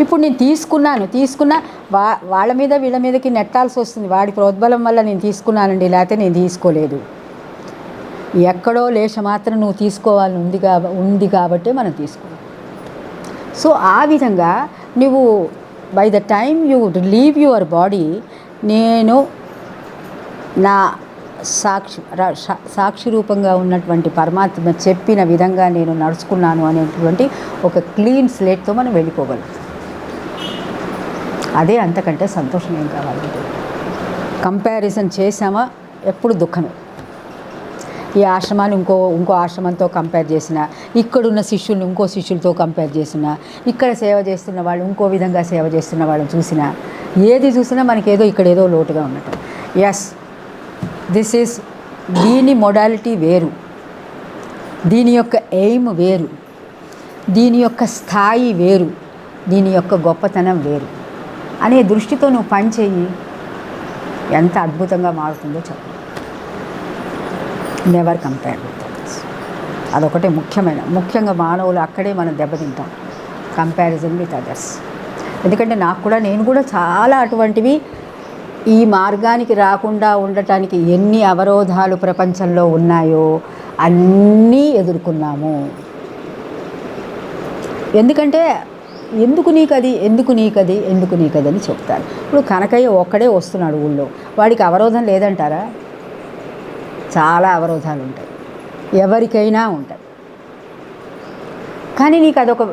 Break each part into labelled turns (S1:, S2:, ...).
S1: ఇప్పుడు నేను తీసుకున్నా వాళ్ళ మీద వీళ్ళ మీదకి నెట్టాల్సి వస్తుంది. వాడి ప్రోద్బలం వల్ల నేను తీసుకున్నానండి, లేకపోతే నేను తీసుకోలేదు. ఎక్కడో లేశ మాత్రం నువ్వు తీసుకోవాలని ఉంది కాబట్టి మనం తీసుకోవాలి. సో ఆ విధంగా నువ్వు by the time you leave your body, నేను నా సాక్షి రూపంగా ఉన్నటువంటి పరమాత్మ చెప్పిన విధంగా నేను నడుచుకున్నాను అనేటువంటి ఒక క్లీన్ స్లేట్తో మనం వెళ్ళిపోగలుగుతాం. అదే అంతకంటే సంతోషం ఏం కావాలంటే. కంపారిజన్ చేసామా ఎప్పుడు దుఃఖమే. ఈ ఆశ్రమాన్ని ఇంకో ఆశ్రమంతో కంపేర్ చేసిన, ఇక్కడున్న శిష్యుల్ని ఇంకో శిష్యులతో కంపేర్ చేసిన, ఇక్కడ సేవ చేస్తున్న వాళ్ళు ఇంకో విధంగా సేవ చేస్తున్న వాళ్ళని చూసినా, ఏది చూసినా మనకేదో ఇక్కడేదో లోటుగా ఉన్నట్టు. ఎస్, దీని మొడాలిటీ వేరు, దీని యొక్క ఎయిమ్ వేరు, దీని యొక్క స్థాయి వేరు, దీని యొక్క గొప్పతనం వేరు అనే దృష్టితో నువ్వు పని చెయ్యి, ఎంత అద్భుతంగా మారుతుందో చెప్పు. Never compare with others. అదొకటే ముఖ్యంగా మానవులు అక్కడే మనం దెబ్బతింటాం, కంపారిజన్ విత్ అదర్స్. ఎందుకంటే నేను కూడా చాలా అటువంటివి ఈ మార్గానికి రాకుండా ఉండటానికి ఎన్ని అవరోధాలు ప్రపంచంలో ఉన్నాయో అన్నీ ఎదుర్కొన్నాము. ఎందుకంటే ఎందుకు నీకది అని చెప్తారు. ఇప్పుడు కనకయ్య ఒక్కడే వస్తున్నాడు ఊళ్ళో, వాడికి అవరోధం లేదంటారా? చాలా అవరోధాలు ఉంటాయి, ఎవరికైనా ఉంటాయి. కానీ నీకు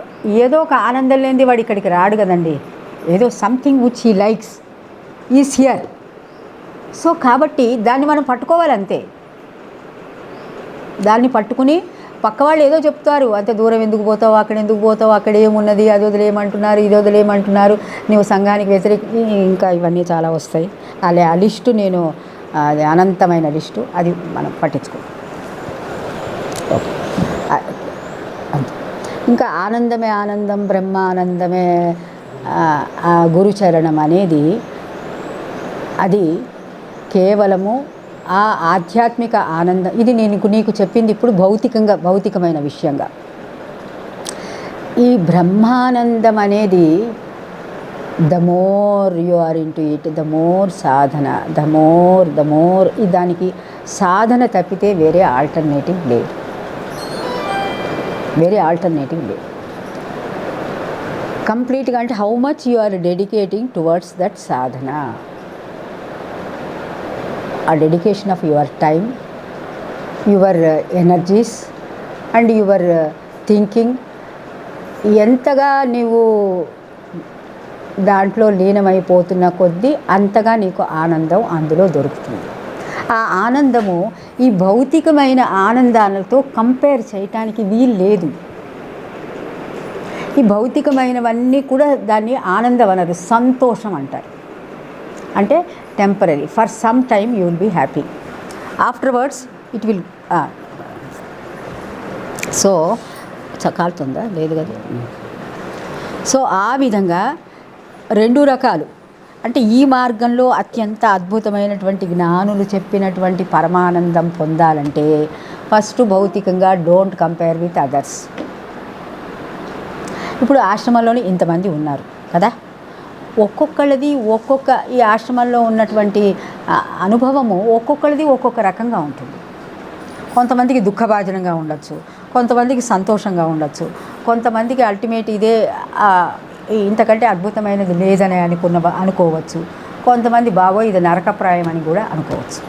S1: ఏదో ఒక ఆనందం లేనిది వాడు ఇక్కడికి రాడు కదండి. ఏదో something which he likes is here. So కాబట్టి దాన్ని మనం పట్టుకోవాలంతే. దాన్ని పట్టుకుని పక్కవాళ్ళు ఏదో చెప్తారు, అంత దూరం ఎందుకు పోతావు, అక్కడ ఏమున్నది, అది వదిలేయమంటున్నారు, ఇది వదిలేయమంటున్నారు, నువ్వు సంఘానికి వ్యతిరేక, ఇంకా ఇవన్నీ చాలా వస్తాయి. ఆ లిస్టు అది అనంతమైన లిస్టు, అది మనం పట్టించుకో. ఓకే, ఇంకా ఆనందం, బ్రహ్మానందమే గురుచరణం అనేది అది కేవలము ఆ ఆధ్యాత్మిక ఆనందం. ఇది నీకు చెప్పింది ఇప్పుడు భౌతికమైన విషయంగా. ఈ బ్రహ్మానందం అనేది the more you are into it, the more sadhana, the more దానికి సాధన తప్పితే వేరే ఆల్టర్నేటివ్ లేదు. కంప్లీట్గా అంటే how much you are dedicating towards that sadhana. ఆ dedication of your time, your energies and your thinking, ఎంతగా నీవు దాంట్లో లీనమైపోతున్న కొద్దీ అంతగా నీకు ఆనందం అందులో దొరుకుతుంది. ఆ ఆనందము ఈ భౌతికమైన ఆనందాలతో కంపేర్ చేయటానికి వీలు లేదు. ఈ భౌతికమైనవన్నీ కూడా దాన్ని ఆనందం అనరు, సంతోషం అంటారు. అంటే temporary, for some time you will be happy, afterwards it will. So కాలుతుందా? లేదు కదా. సో ఆ విధంగా రెండు రకాలు. అంటే ఈ మార్గంలో అత్యంత అద్భుతమైనటువంటి జ్ఞానులు చెప్పినటువంటి పరమానందం పొందాలంటే ఫస్ట్ భౌతికంగా డోంట్ కంపేర్ విత్ అదర్స్. ఇప్పుడు ఆశ్రమంలోని ఇంతమంది ఉన్నారు కదా, ఒక్కొక్కళ్ళది ఈ ఆశ్రమంలో ఉన్నటువంటి అనుభవము ఒక్కొక్కళ్ళది ఒక్కొక్క రకంగా ఉంటుంది. కొంతమందికి దుఃఖభాజనంగా ఉండొచ్చు, కొంతమందికి సంతోషంగా ఉండొచ్చు, కొంతమందికి అల్టిమేట్ ఇదే ఇంతకంటే అద్భుతమైనది లేదని అనుకోవచ్చు, కొంతమంది బాబో ఇది నరకప్రాయం అని కూడా అనుకోవచ్చు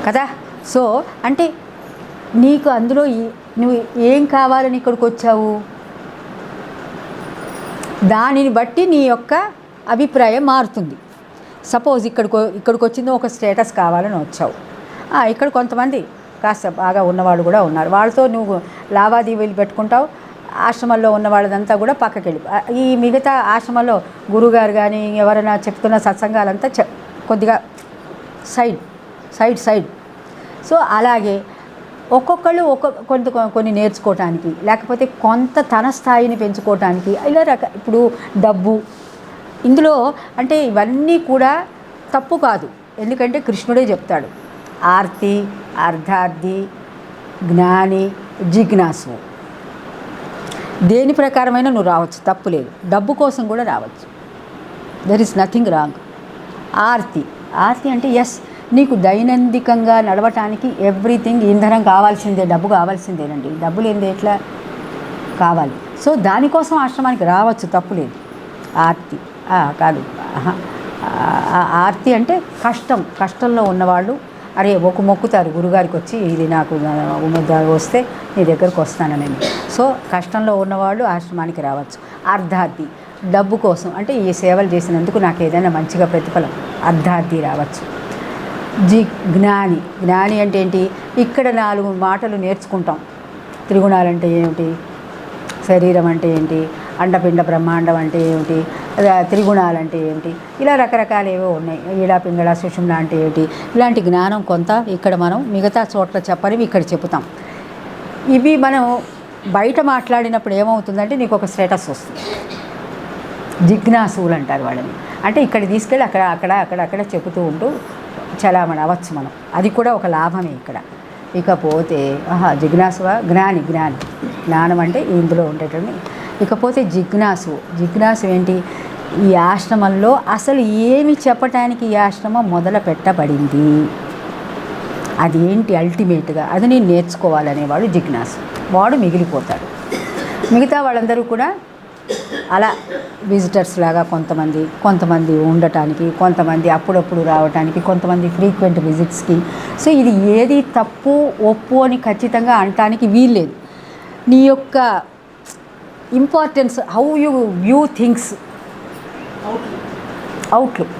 S1: కదా. సో అంటే నీకు అందులో నువ్వు ఏం కావాలని ఇక్కడికి వచ్చావు, దానిని బట్టి నీ యొక్క అభిప్రాయం మారుతుంది. సపోజ్ ఇక్కడికి వచ్చిందో ఒక స్టేటస్ కావాలని వచ్చావు, ఇక్కడ కొంతమంది కాస్త బాగా ఉన్నవాళ్ళు కూడా ఉన్నారు, వాళ్ళతో నువ్వు లావాదేవీలు పెట్టుకుంటావు. ఆశ్రమంలో ఉన్న వాళ్ళదంతా కూడా పక్కకి వెళ్ళి, ఈ మిగతా ఆశ్రమంలో గురువుగారు కానీ ఎవరైనా చెప్తున్న సత్సంగాలంతా కొద్దిగా సైడ్. సో అలాగే ఒక్కొక్కళ్ళు కొన్ని నేర్చుకోవటానికి, లేకపోతే కొంత తన స్థాయిని పెంచుకోవటానికి ఇలా ఇప్పుడు డబ్బు ఇందులో అంటే ఇవన్నీ కూడా తప్పు కాదు. ఎందుకంటే కృష్ణుడే చెప్తాడు, ఆర్తి, అర్ధార్థి, జ్ఞాని, జిజ్ఞాసు. దేని ప్రకారమైనా నువ్వు రావచ్చు, తప్పు లేదు. డబ్బు కోసం కూడా రావచ్చు, there is nothing wrong. Aarti, Aarti అంటే ఎస్, నీకు దైనందికంగా నడవటానికి ఎవ్రీథింగ్ ఇంధనం కావాల్సిందే, డబ్బు కావాల్సిందేనండి. డబ్బు లేనిది ఎట్లా కావాలి. సో దానికోసం ఆశ్రమానికి రావచ్చు, తప్పు లేదు. ఆర్తి కాదు, ఆర్తి అంటే కష్టంలో ఉన్నవాళ్ళు, అరే ఒక మొక్కుతారు గురుగారికి వచ్చి, ఇది నాకు వస్తే నీ దగ్గరకు వస్తానని. సో కష్టంలో ఉన్నవాళ్ళు ఆశ్రమానికి రావచ్చు. అర్ధార్థి, డబ్బు కోసం అంటే ఈ సేవలు చేసినందుకు నాకు ఏదైనా మంచిగా ప్రతిఫలం, అర్ధార్థి రావచ్చు. జ్ఞాని, జ్ఞాని అంటే ఏంటి, ఇక్కడ 4 మాటలు నేర్చుకుంటాం. త్రిగుణాలంటే ఏమిటి, శరీరం అంటే ఏంటి, అండపిండ బ్రహ్మాండం అంటే ఏమిటి, త్రిగుణాలంటే ఏమిటి, ఇలా రకరకాలు ఏవో ఉన్నాయి. ఈడా పింగళ సుషుమ్న అంటే ఏమిటి, ఇలాంటి జ్ఞానం కొంత ఇక్కడ మనం మిగతా చోట్ల చెప్పనివి ఇక్కడ చెబుతాం. ఇవి మనం బయట మాట్లాడినప్పుడు ఏమవుతుందంటే నీకు ఒక స్టేటస్ వస్తుంది. జిజ్ఞాసులు అంటారు వాళ్ళని. అంటే ఇక్కడ తీసుకెళ్ళి అక్కడ చెబుతూ ఉంటూ చలామణి అవ్వచ్చు మనం, అది కూడా ఒక లాభమే ఇక్కడ. ఇకపోతే జిజ్ఞాసువా, జ్ఞానం అంటే ఇందులో ఉండేటండి. ఇకపోతే జిజ్ఞాసు ఏంటి, ఈ ఆశ్రమంలో అసలు ఏమి చెప్పటానికి ఈ ఆశ్రమం మొదలు పెట్టబడింది, అది ఏంటి అల్టిమేట్గా, అది నేను నేర్చుకోవాలనేవాడు జిజ్ఞాసు. వాడు మిగిలిపోతాడు. మిగతా వాళ్ళందరూ కూడా అలా విజిటర్స్ లాగా కొంతమంది ఉండటానికి, కొంతమంది అప్పుడప్పుడు రావటానికి, కొంతమంది ఫ్రీక్వెంట్ విజిట్స్కి. సో ఇది ఏది తప్పు ఒప్పు అని ఖచ్చితంగా అనటానికి వీల్లేదు. నీ యొక్క importance, how you view things, outlook.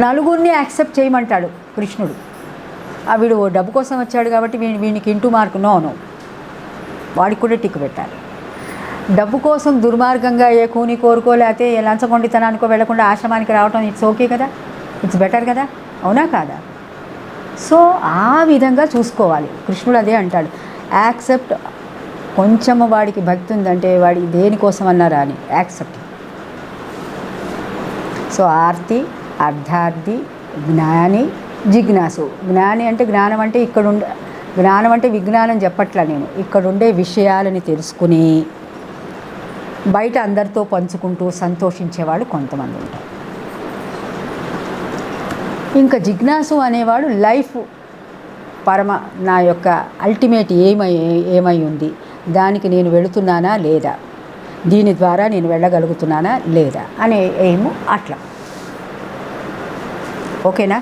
S1: నలుగురిని యాక్సెప్ట్ చేయమంటాడు కృష్ణుడు. వీడు డబ్బు కోసం వచ్చాడు కాబట్టి వీనికి ఇంటూ మార్కు నో, వాడికి కూడా టిక్ పెట్టాలి. డబ్బు కోసం దుర్మార్గంగా ఏ కూని కోరుకో లేకపోతే లంచగొండితనానికో వెళ్లకుండా ఆశ్రమానికి రావటం ఇట్స్ ఓకే కదా, ఇట్స్ బెటర్ కదా, అవునా కాదా? సో ఆ విధంగా చూసుకోవాలి. కృష్ణుడు అదే అంటాడు, యాక్సెప్ట్. కొంచెము వాడికి భక్తి ఉందంటే వాడి దేనికోసం అన్నారా అని యాక్సెప్ట్. సో ఆర్తి, అర్ధార్థి, జ్ఞాని, జిజ్ఞాసు. జ్ఞాని అంటే జ్ఞానం అంటే జ్ఞానం అంటే విజ్ఞానం చెప్పట్లా నేను, ఇక్కడుండే విషయాలని తెలుసుకుని బయట అందరితో పంచుకుంటూ సంతోషించేవాళ్ళు కొంతమంది ఉంటారు. ఇంకా జిజ్ఞాసు అనేవాడు లైఫ్ నా యొక్క అల్టిమేట్ ఏమై ఉంది, దానికి నేను వెళుతున్నానా లేదా, దీని ద్వారా నేను వెళ్ళగలుగుతున్నానా లేదా అనే ఎయిమ్. అట్లా ఓకేనా?